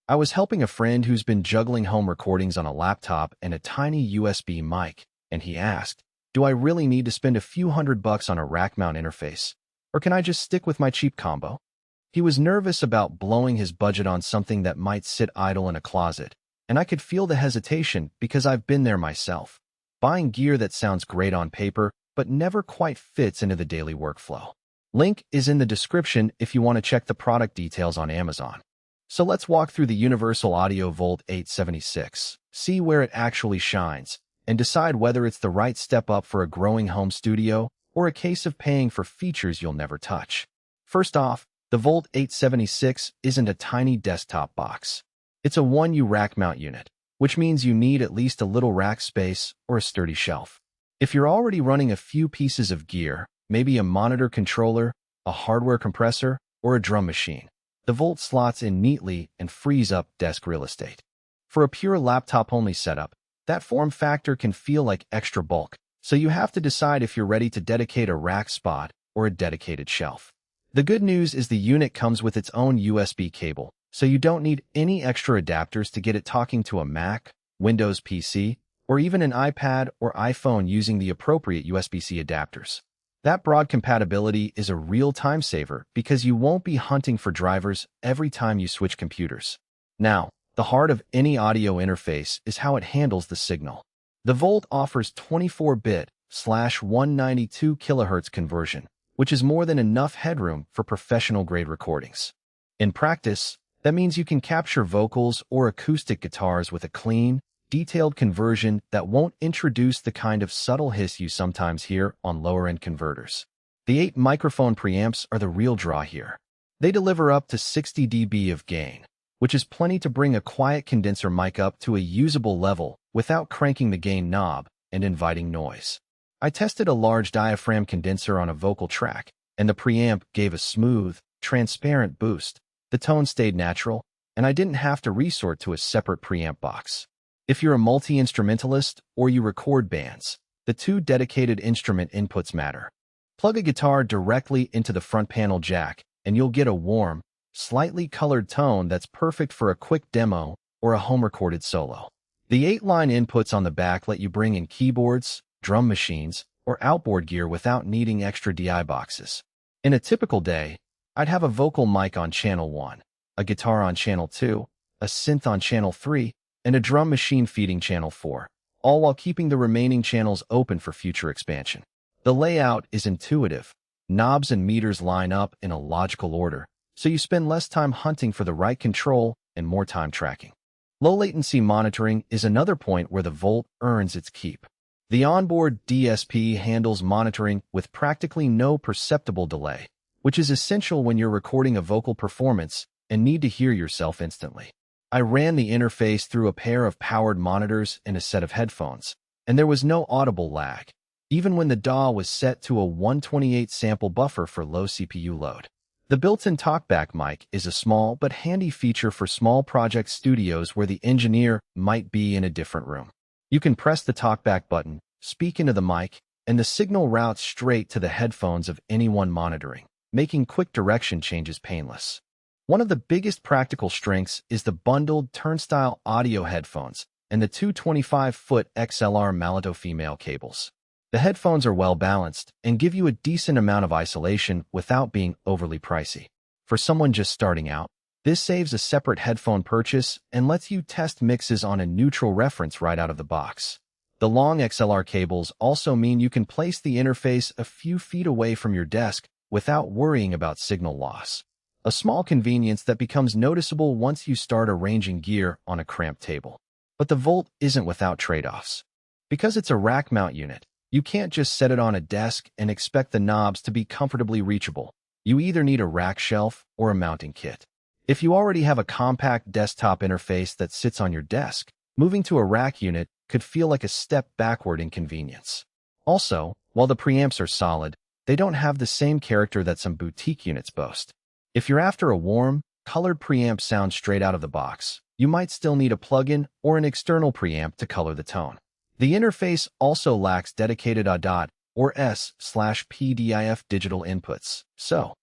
I was helping a friend who's been juggling home recordings on a laptop and a tiny USB mic, and he asked, "Do I really need to spend a few $100 on a rack mount interface? Or can I just stick with my cheap combo?" He was nervous about blowing his budget on something that might sit idle in a closet, and I could feel the hesitation because I've been there myself, buying gear that sounds great on paper but never quite fits into the daily workflow. Link is in the description if you want to check the product details on Amazon. So let's walk through the Universal Audio Volt 876, see where it actually shines, and decide whether it's the right step up for a growing home studio or a case of paying for features you'll never touch. First off, the Volt 876 isn't a tiny desktop box. It's a 1U rack mount unit, which means you need at least a little rack space or a sturdy shelf. If you're already running a few pieces of gear, maybe a monitor controller, a hardware compressor, or a drum machine, the Volt slots in neatly and frees up desk real estate. For a pure laptop-only setup, that form factor can feel like extra bulk, so you have to decide if you're ready to dedicate a rack spot or a dedicated shelf. The good news is the unit comes with its own USB cable, so you don't need any extra adapters to get it talking to a Mac, Windows PC, or even an iPad or iPhone using the appropriate USB-C adapters. That broad compatibility is a real time saver because you won't be hunting for drivers every time you switch computers. Now, the heart of any audio interface is how it handles the signal. The Volt offers 24-bit/192 kHz conversion, which is more than enough headroom for professional-grade recordings. In practice, that means you can capture vocals or acoustic guitars with a clean, detailed conversion that won't introduce the kind of subtle hiss you sometimes hear on lower-end converters. The 8 microphone preamps are the real draw here. They deliver up to 60 dB of gain, which is plenty to bring a quiet condenser mic up to a usable level without cranking the gain knob and inviting noise. I tested a large diaphragm condenser on a vocal track, and the preamp gave a smooth, transparent boost. The tone stayed natural, and I didn't have to resort to a separate preamp box. If you're a multi-instrumentalist or you record bands, the 2 dedicated instrument inputs matter. Plug a guitar directly into the front panel jack, and you'll get a warm, slightly colored tone that's perfect for a quick demo or a home-recorded solo. The 8-line inputs on the back let you bring in keyboards, drum machines, or outboard gear without needing extra DI boxes. In a typical day, I'd have a vocal mic on channel 1, a guitar on channel 2, a synth on channel 3, and a drum machine feeding channel 4, all while keeping the remaining channels open for future expansion. The layout is intuitive. Knobs and meters line up in a logical order, so you spend less time hunting for the right control and more time tracking. Low latency monitoring is another point where the Volt earns its keep. The Onboard DSP handles monitoring with practically no perceptible delay, which is essential when you're recording a vocal performance and need to hear yourself instantly. I ran the interface through a pair of powered monitors and a set of headphones, and there was no audible lag, even when the DAW was set to a 128 sample buffer for low CPU load. The built-in Talkback mic is a small but handy feature for small project studios where the engineer might be in a different room. You can press the Talkback button, speak into the mic, and the signal routes straight to the headphones of anyone monitoring, making quick direction changes painless. One of the biggest practical strengths is the bundled Turnstile audio headphones and the 225-foot XLR Malato female cables. The headphones are well balanced and give you a decent amount of isolation without being overly pricey. For someone just starting out, this saves a separate headphone purchase and lets you test mixes on a neutral reference right out of the box. The long XLR cables also mean you can place the interface a few feet away from your desk without worrying about signal loss. A small convenience that becomes noticeable once you start arranging gear on a cramped table. But the Volt isn't without trade-offs. Because it's a rack mount unit, you can't just set it on a desk and expect the knobs to be comfortably reachable. You either need a rack shelf or a mounting kit. If you already have a compact desktop interface that sits on your desk, moving to a rack unit could feel like a step backward in convenience. Also, while the preamps are solid, they don't have the same character that some boutique units boast. If you're after a warm, colored preamp sound straight out of the box, you might still need a plugin or an external preamp to color the tone. The interface also lacks dedicated A.DOT or S/PDIF digital inputs, so